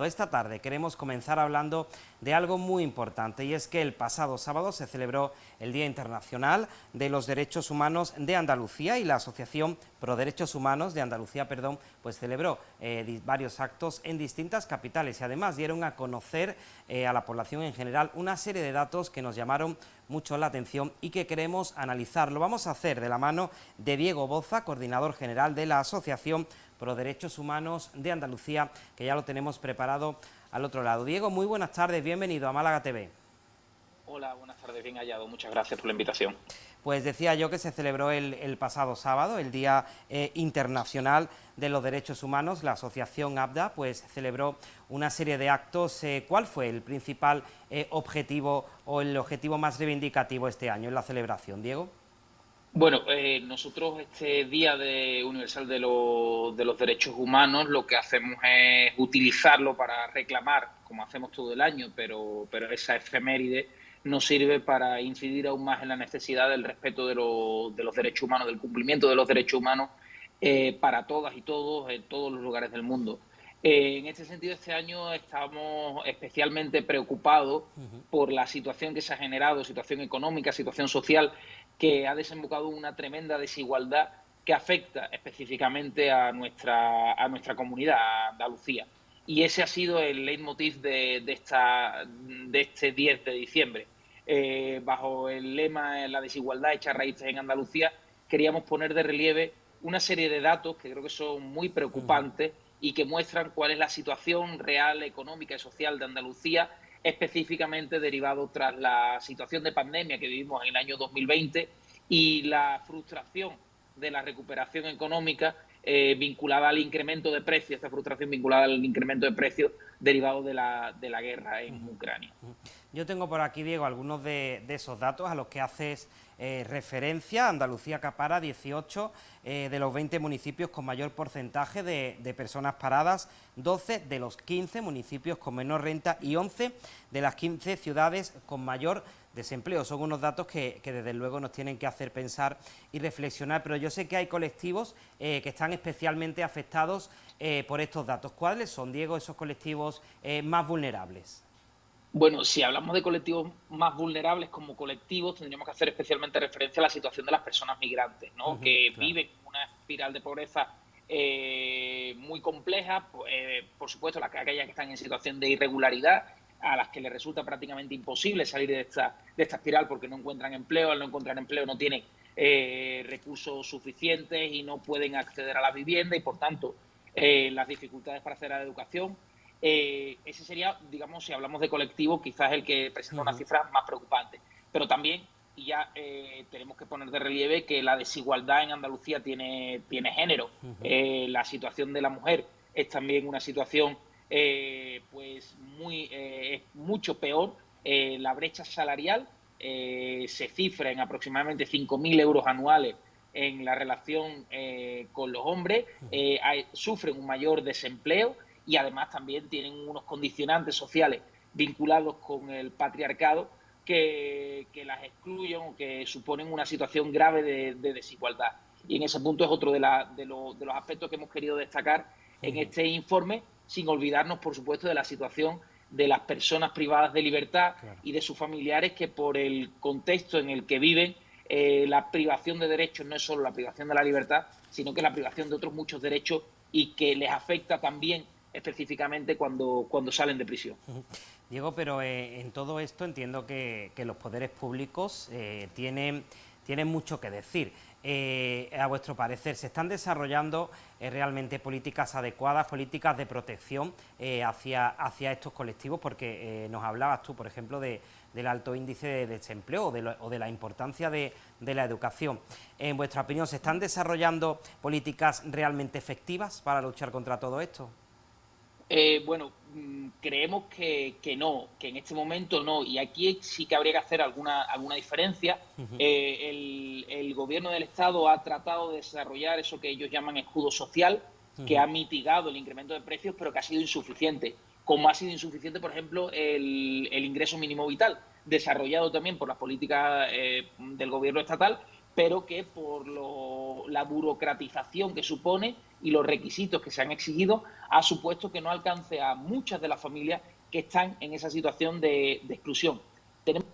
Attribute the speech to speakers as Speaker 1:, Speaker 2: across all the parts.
Speaker 1: Esta tarde queremos comenzar hablando de algo muy importante y es que el pasado sábado se celebró el Día Internacional de los Derechos Humanos de Andalucía y la Asociación Pro Derechos Humanos de Andalucía, pues celebró varios actos en distintas capitales y además dieron a conocer a la población en general una serie de datos que nos llamaron mucho la atención y que queremos analizar. Lo vamos a hacer de la mano de Diego Boza, coordinador general de la Asociación Pro Derechos Humanos de Andalucía, que ya lo tenemos preparado al otro lado. Diego, muy buenas tardes, bienvenido a Málaga TV.
Speaker 2: Hola, buenas tardes, bien hallado, muchas gracias por la invitación.
Speaker 1: Pues decía yo que se celebró el pasado sábado, el Día Internacional de los Derechos Humanos. La asociación APDA pues celebró una serie de actos. ¿Cuál fue el principal objetivo o el objetivo más reivindicativo este año en la celebración, Diego?
Speaker 2: Bueno, nosotros este Universal de los Derechos Humanos lo que hacemos es utilizarlo para reclamar, como hacemos todo el año, pero esa efeméride nos sirve para incidir aún más en la necesidad del respeto de los derechos humanos, del cumplimiento de los derechos humanos para todas y todos en todos los lugares del mundo. En este sentido, este año estamos especialmente preocupados por la situación que se ha generado, situación económica, situación social, que ha desembocado en una tremenda desigualdad que afecta específicamente a nuestra comunidad, a Andalucía. Y ese ha sido el leitmotiv de este 10 de diciembre. Bajo el lema "La desigualdad echa raíces en Andalucía", queríamos poner de relieve una serie de datos que creo que son muy preocupantes y que muestran cuál es la situación real, económica y social de Andalucía, específicamente derivado tras la situación de pandemia que vivimos en el año 2020 y la frustración de la recuperación económica vinculada al incremento de precios, esta frustración vinculada al incremento de precios derivado de la guerra en Ucrania.
Speaker 1: Yo tengo por aquí, Diego, algunos de esos datos a los que haces referencia. Andalucía acapara 18 de los 20 municipios con mayor porcentaje de personas paradas, 12 de los 15 municipios con menor renta y 11 de las 15 ciudades con mayor desempleo. Son unos datos que desde luego nos tienen que hacer pensar y reflexionar, pero yo sé que hay colectivos que están especialmente afectados por estos datos. ¿Cuáles son, Diego, esos colectivos más vulnerables?
Speaker 2: Bueno, si hablamos de colectivos más vulnerables como colectivos, tendríamos que hacer especialmente referencia a la situación de las personas migrantes, ¿no? Que
Speaker 1: Claro.
Speaker 2: viven una espiral de pobreza muy compleja, por supuesto, aquellas que están en situación de irregularidad, a las que les resulta prácticamente imposible salir de esta espiral porque no encuentran empleo, al no encontrar empleo no tienen recursos suficientes y no pueden acceder a la vivienda y, por tanto, las dificultades para hacer la educación. Ese sería, digamos, si hablamos de colectivo, quizás el que presenta una cifra más preocupante. Pero también, y ya tenemos que poner de relieve que la desigualdad en Andalucía tiene género. La situación de la mujer es también una situación pues es mucho peor. La brecha salarial se cifra en aproximadamente 5.000 euros anuales en la relación con los hombres, sufren un mayor desempleo y además también tienen unos condicionantes sociales vinculados con el patriarcado que las excluyen o que suponen una situación grave de desigualdad. Y en ese punto es otro de los aspectos que hemos querido destacar en este informe, sin olvidarnos, por supuesto, de la situación de las personas privadas de libertad
Speaker 1: Claro.
Speaker 2: y de sus familiares que, por el contexto en el que viven, la privación de derechos no es solo la privación de la libertad, sino que es la privación de otros muchos derechos y que les afecta también específicamente cuando salen de prisión.
Speaker 1: Diego, pero en todo esto entiendo que los poderes públicos tienen mucho que decir. A vuestro parecer, ¿se están desarrollando realmente políticas adecuadas, políticas de protección hacia estos colectivos? Porque nos hablabas tú, por ejemplo, del alto índice de desempleo o de la importancia de la educación. En vuestra opinión, ¿se están desarrollando políticas realmente efectivas para luchar contra todo esto?
Speaker 2: Bueno, creemos que no, que en este momento no. Y aquí sí que habría que hacer alguna diferencia. El gobierno del Estado ha tratado de desarrollar eso que ellos llaman escudo social, que ha mitigado el incremento de precios, pero que ha sido insuficiente. Como ha sido insuficiente, por ejemplo, el ingreso mínimo vital, desarrollado también por las políticas del gobierno estatal, pero que por la burocratización que supone y los requisitos que se han exigido, ha supuesto que no alcance a muchas de las familias que están en esa situación de exclusión. Tenemos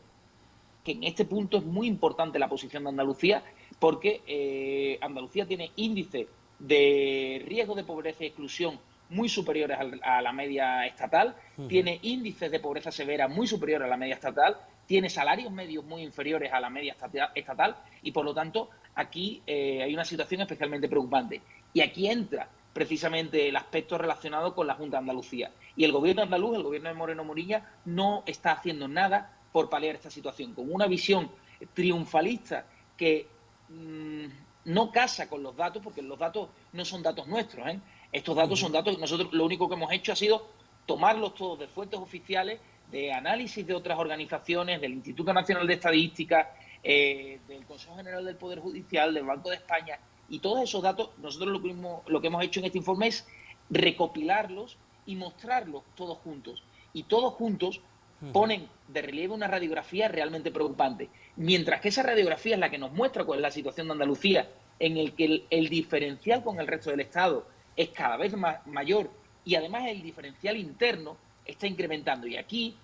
Speaker 2: que en este punto es muy importante la posición de Andalucía, porque Andalucía tiene índices de riesgo de pobreza y exclusión muy superiores a la media estatal, tiene índices de pobreza severa muy superiores a la media estatal, tiene salarios medios muy inferiores a la media estatal y, por lo tanto, aquí hay una situación especialmente preocupante. Y aquí entra precisamente el aspecto relacionado con la Junta de Andalucía. Y el gobierno andaluz, el gobierno de Moreno Morillas, no está haciendo nada por paliar esta situación, con una visión triunfalista que no casa con los datos, porque los datos no son datos nuestros, ¿eh? Estos datos son datos, nosotros lo único que hemos hecho ha sido tomarlos todos de fuentes oficiales, de análisis de otras organizaciones, del Instituto Nacional de Estadística, del Consejo General del Poder Judicial, del Banco de España, y todos esos datos, nosotros lo que hemos hecho en este informe es recopilarlos y mostrarlos todos juntos. Y todos juntos ponen de relieve una radiografía realmente preocupante. Mientras que esa radiografía es la que nos muestra cuál es la situación de Andalucía, en el que el diferencial con el resto del Estado es cada vez mayor y además el diferencial interno está incrementando. Y aquí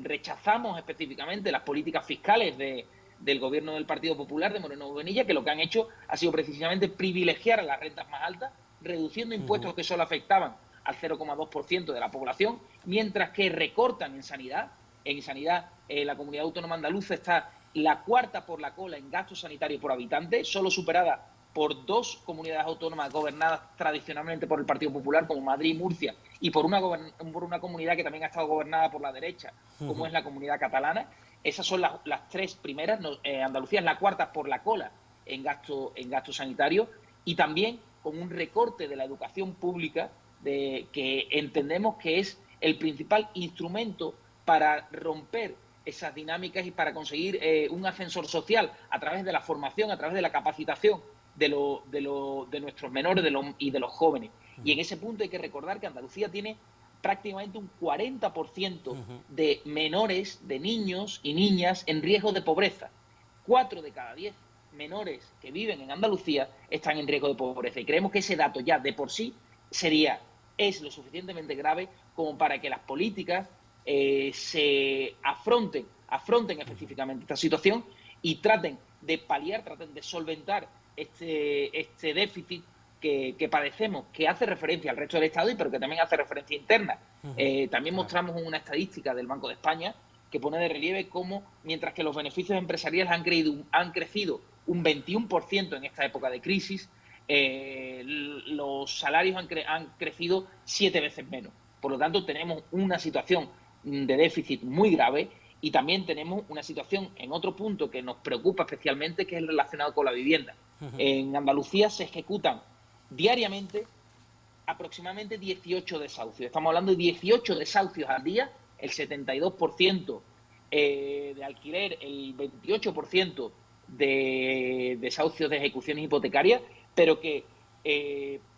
Speaker 2: rechazamos específicamente las políticas fiscales del gobierno del Partido Popular de Moreno Bonilla, que lo que han hecho ha sido precisamente privilegiar a las rentas más altas, reduciendo impuestos que solo afectaban al 0,2% de la población, mientras que recortan en sanidad. En sanidad, la comunidad autónoma andaluza está la cuarta por la cola en gasto sanitario por habitante, solo superada por dos comunidades autónomas gobernadas tradicionalmente por el Partido Popular, como Madrid y Murcia, y por una comunidad que también ha estado gobernada por la derecha, como es la comunidad catalana. Esas son las tres primeras. Andalucía es la cuarta por la cola en gasto sanitario, y también con un recorte de la educación pública que entendemos que es el principal instrumento para romper esas dinámicas y para conseguir un ascensor social a través de la formación, a través de la capacitación de nuestros menores y de los jóvenes. Y en ese punto hay que recordar que Andalucía tiene prácticamente un 40% de menores, de niños y niñas en riesgo de pobreza. 4 de cada 10 menores que viven en Andalucía están en riesgo de pobreza. Y creemos que ese dato ya de por sí es lo suficientemente grave como para que las políticas se afronten específicamente esta situación y traten de paliar, traten de solventar este déficit que padecemos, que hace referencia al resto del Estado, pero que también hace referencia interna. También mostramos una estadística del Banco de España que pone de relieve cómo, mientras que los beneficios empresariales han crecido un 21% en esta época de crisis, los salarios han crecido 7 veces menos. Por lo tanto, tenemos una situación de déficit muy grave y también tenemos una situación en otro punto que nos preocupa especialmente, que es el relacionado con la vivienda. En Andalucía se ejecutan diariamente aproximadamente 18 desahucios. Estamos hablando de 18 desahucios al día, el 72% de alquiler, el 28% de desahucios de ejecuciones hipotecarias, pero que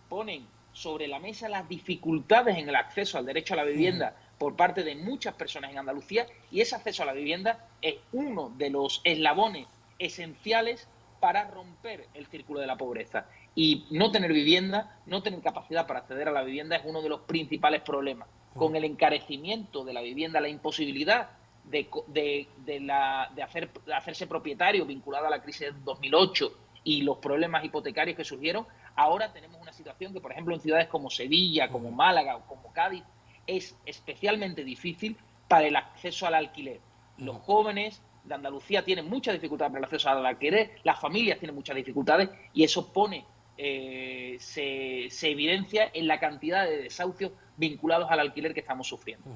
Speaker 2: ponen sobre la mesa las dificultades en el acceso al derecho a la vivienda por parte de muchas personas en Andalucía, y ese acceso a la vivienda es uno de los eslabones esenciales para romper el círculo de la pobreza. Y no tener vivienda, no tener capacidad para acceder a la vivienda es uno de los principales problemas. Con el encarecimiento de la vivienda, la imposibilidad de hacerse propietario vinculado a la crisis de 2008 y los problemas hipotecarios que surgieron, ahora tenemos una situación que, por ejemplo, en ciudades como Sevilla, como Málaga o como Cádiz, es especialmente difícil para el acceso al alquiler. Los jóvenes de Andalucía tienen mucha dificultad para el acceso al alquiler, las familias tienen muchas dificultades, y eso se evidencia en la cantidad de desahucios vinculados al alquiler que estamos sufriendo.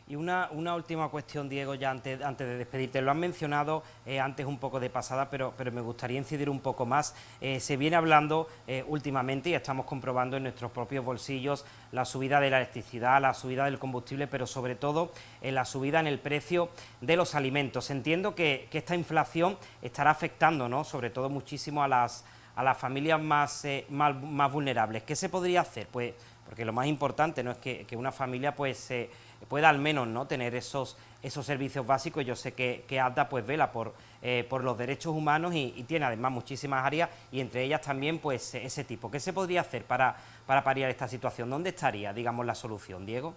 Speaker 1: Y una última cuestión, Diego, ya antes de despedirte. Lo han mencionado antes un poco de pasada, pero me gustaría incidir un poco más. Se viene hablando últimamente, y estamos comprobando en nuestros propios bolsillos, la subida de la electricidad, la subida del combustible, pero sobre todo la subida en el precio de los alimentos. Entiendo que esta inflación estará afectando, ¿no?, sobre todo muchísimo a las familias más vulnerables. ¿Qué se podría hacer? Pues porque lo más importante no es que una familia pues pueda al menos, ¿no?, tener esos servicios básicos. Yo sé que ADDA pues vela por los derechos humanos y tiene además muchísimas áreas, y entre ellas también pues ese tipo. ¿Qué se podría hacer para paliar esta situación? ¿Dónde estaría, digamos, la solución, Diego?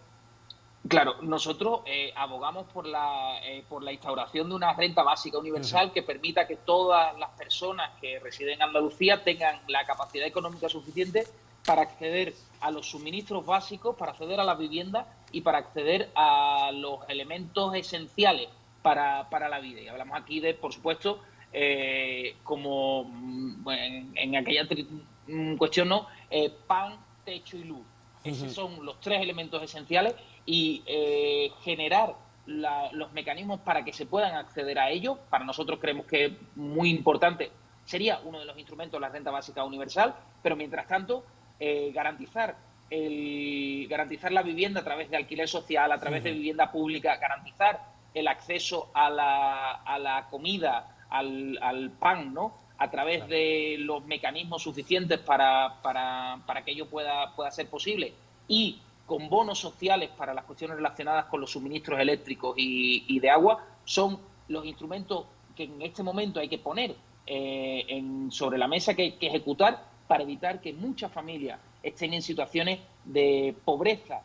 Speaker 2: Claro, nosotros abogamos por la instauración de una renta básica universal que permita que todas las personas que residen en Andalucía tengan la capacidad económica suficiente para acceder a los suministros básicos, para acceder a la vivienda y para acceder a los elementos esenciales para la vida. Y hablamos aquí de, por supuesto, como en aquella cuestión, ¿no? Pan, techo y luz. Esos son los tres elementos esenciales, y generar los mecanismos para que se puedan acceder a ellos. Para nosotros creemos que es muy importante, sería uno de los instrumentos la renta básica universal, pero mientras tanto garantizar la vivienda a través de alquiler social, a través de vivienda pública, garantizar el acceso a la comida, al pan, ¿no?, a través de los mecanismos suficientes para que ello pueda ser posible, y con bonos sociales para las cuestiones relacionadas con los suministros eléctricos y de agua, son los instrumentos que en este momento hay que poner sobre la mesa, que ejecutar, para evitar que muchas familias estén en situaciones de pobreza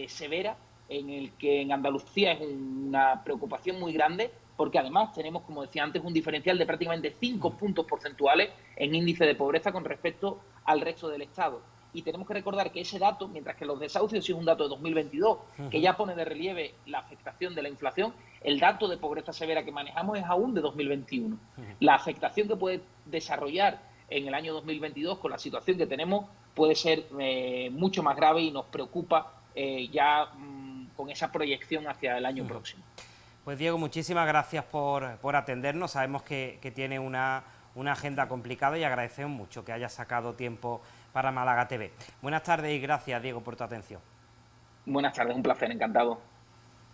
Speaker 2: severa, en el que en Andalucía es una preocupación muy grande, porque además tenemos, como decía antes, un diferencial de prácticamente 5 puntos porcentuales en índice de pobreza con respecto al resto del Estado. Y tenemos que recordar que ese dato, mientras que los desahucios sí es un dato de 2022, que ya pone de relieve la afectación de la inflación, el dato de pobreza severa que manejamos es aún de 2021. La afectación que puede desarrollar en el año 2022 con la situación que tenemos puede ser mucho más grave, y nos preocupa con esa proyección hacia el año próximo.
Speaker 1: Pues Diego, muchísimas gracias por atendernos. Sabemos que tiene una agenda complicada, y agradecemos mucho que haya sacado tiempo para Málaga TV. Buenas tardes y gracias, Diego, por tu atención.
Speaker 2: Buenas tardes, un placer, encantado.